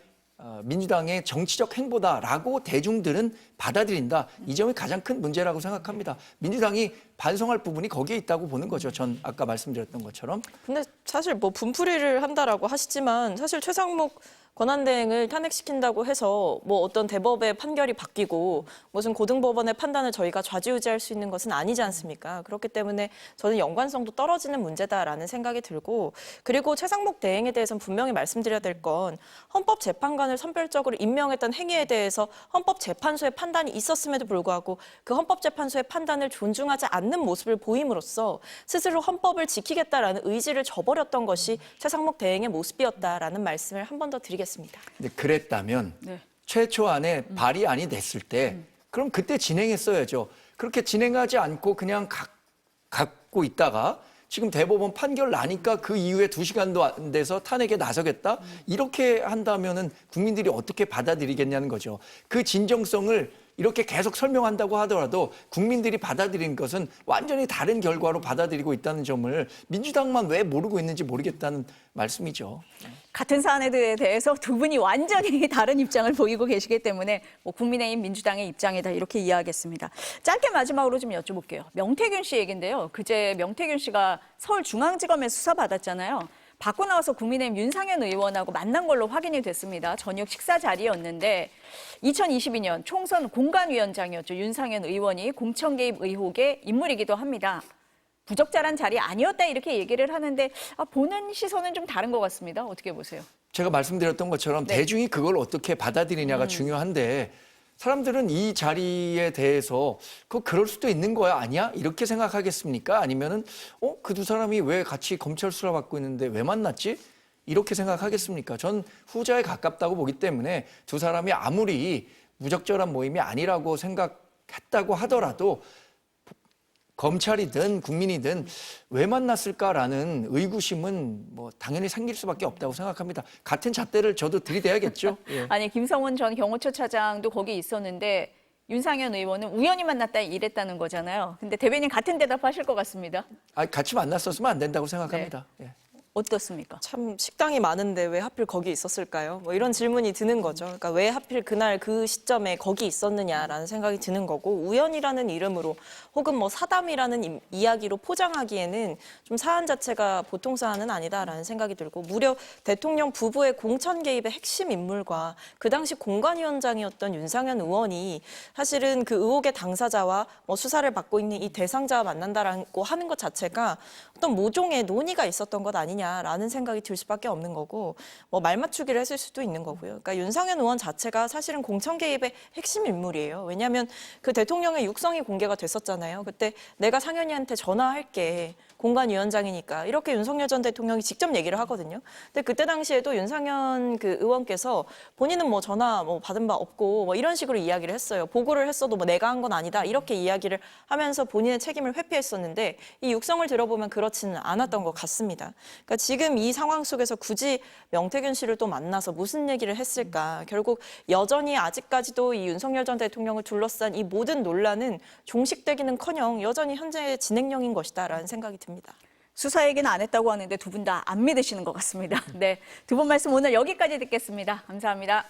민주당의 정치적 행보다라고 대중들은 받아들인다. 이 점이 가장 큰 문제라고 생각합니다. 민주당이 반성할 부분이 거기에 있다고 보는 거죠. 전 아까 말씀드렸던 것처럼. 근데 사실 뭐 분풀이를 한다라고 하시지만 사실 최상목 권한대행을 탄핵시킨다고 해서 뭐 어떤 대법의 판결이 바뀌고 무슨 고등법원의 판단을 저희가 좌지우지할 수 있는 것은 아니지 않습니까? 그렇기 때문에 저는 연관성도 떨어지는 문제다라는 생각이 들고 그리고 최상목 대행에 대해서는 분명히 말씀드려야 될 건 헌법재판관을 선별적으로 임명했던 행위에 대해서 헌법재판소의 판단이 있었음에도 불구하고 그 헌법재판소의 판단을 존중하지 않는 모습을 보임으로써 스스로 헌법을 지키겠다라는 의지를 저버렸던 것이 최상목 대행의 모습이었다라는 말씀을 한 번 더 드리겠습니다. 근데 그랬다면 네. 최초안에 발의안이 됐을 때 그럼 그때 진행했어야죠. 그렇게 진행하지 않고 그냥 갖고 있다가 지금 대법원 판결 나니까 그 이후에 2시간도 안 돼서 탄핵에 나서겠다? 이렇게 한다면은 국민들이 어떻게 받아들이겠냐는 거죠. 그 진정성을 이렇게 계속 설명한다고 하더라도 국민들이 받아들이는 것은 완전히 다른 결과로 받아들이고 있다는 점을 민주당만 왜 모르고 있는지 모르겠다는 말씀이죠. 같은 사안에 대해서 두 분이 완전히 다른 입장을 보이고 계시기 때문에 뭐 국민의힘 민주당의 입장이다 이렇게 이해하겠습니다. 짧게 마지막으로 좀 여쭤볼게요. 명태균 씨 얘기인데요. 그제 명태균 씨가 서울중앙지검에 수사받았잖아요. 받고 나와서 국민의힘 윤상현 의원하고 만난 걸로 확인이 됐습니다. 저녁 식사 자리였는데 2022년 총선 공관위원장이었죠. 윤상현 의원이 공천 개입 의혹의 인물이기도 합니다. 부적절한 자리 아니었다 이렇게 얘기를 하는데 보는 시선은 좀 다른 것 같습니다. 어떻게 보세요? 제가 말씀드렸던 것처럼 네. 대중이 그걸 어떻게 받아들이냐가 중요한데 사람들은 이 자리에 대해서 그럴 수도 있는 거야 아니야? 이렇게 생각하겠습니까? 아니면은 그 두 사람이 왜 같이 검찰 수사 받고 있는데 왜 만났지? 이렇게 생각하겠습니까? 전 후자에 가깝다고 보기 때문에 두 사람이 아무리 무적절한 모임이 아니라고 생각했다고 하더라도 검찰이든 국민이든 왜 만났을까라는 의구심은 뭐 당연히 생길 수밖에 없다고 생각합니다. 같은 잣대를 저도 들이대야겠죠. 예. 아니 김성훈 전 경호처 차장도 거기 있었는데 윤상현 의원은 우연히 만났다 이랬다는 거잖아요. 근데 대변인 같은 대답하실 것 같습니다. 같이 만났었으면 안 된다고 생각합니다. 예. 어떻습니까? 참 식당이 많은데 왜 하필 거기 있었을까요? 뭐 이런 질문이 드는 거죠. 그러니까 왜 하필 그날 그 시점에 거기 있었느냐라는 생각이 드는 거고 우연이라는 이름으로 혹은 뭐 사담이라는 이야기로 포장하기에는 좀 사안 자체가 보통 사안은 아니다라는 생각이 들고 무려 대통령 부부의 공천 개입의 핵심 인물과 그 당시 공관위원장이었던 윤상현 의원이 사실은 그 의혹의 당사자와 뭐 수사를 받고 있는 이 대상자와 만난다라고 하는 것 자체가 어떤 모종의 논의가 있었던 것 아니냐라는 생각이 들 수밖에 없는 거고 뭐 말맞추기를 했을 수도 있는 거고요. 그러니까 윤상현 의원 자체가 사실은 공천 개입의 핵심 인물이에요. 왜냐하면 그 대통령의 육성이 공개가 됐었잖아요. 그때 내가 상현이한테 전화할게. 공관위원장이니까 이렇게 윤석열 전 대통령이 직접 얘기를 하거든요. 근데 그때 당시에도 윤상현 그 의원께서 본인은 뭐 전화 뭐 받은 바 없고 뭐 이런 식으로 이야기를 했어요. 보고를 했어도 뭐 내가 한 건 아니다 이렇게 이야기를 하면서 본인의 책임을 회피했었는데 이 육성을 들어보면 그렇지는 않았던 것 같습니다. 그러니까 지금 이 상황 속에서 굳이 명태균 씨를 또 만나서 무슨 얘기를 했을까? 결국 여전히 아직까지도 이 윤석열 전 대통령을 둘러싼 이 모든 논란은 종식되기는커녕 여전히 현재 진행형인 것이다라는 생각이 듭니다. 수사 얘기는 안 했다고 하는데 두 분 다 안 믿으시는 것 같습니다. 네, 두 분 말씀 오늘 여기까지 듣겠습니다. 감사합니다.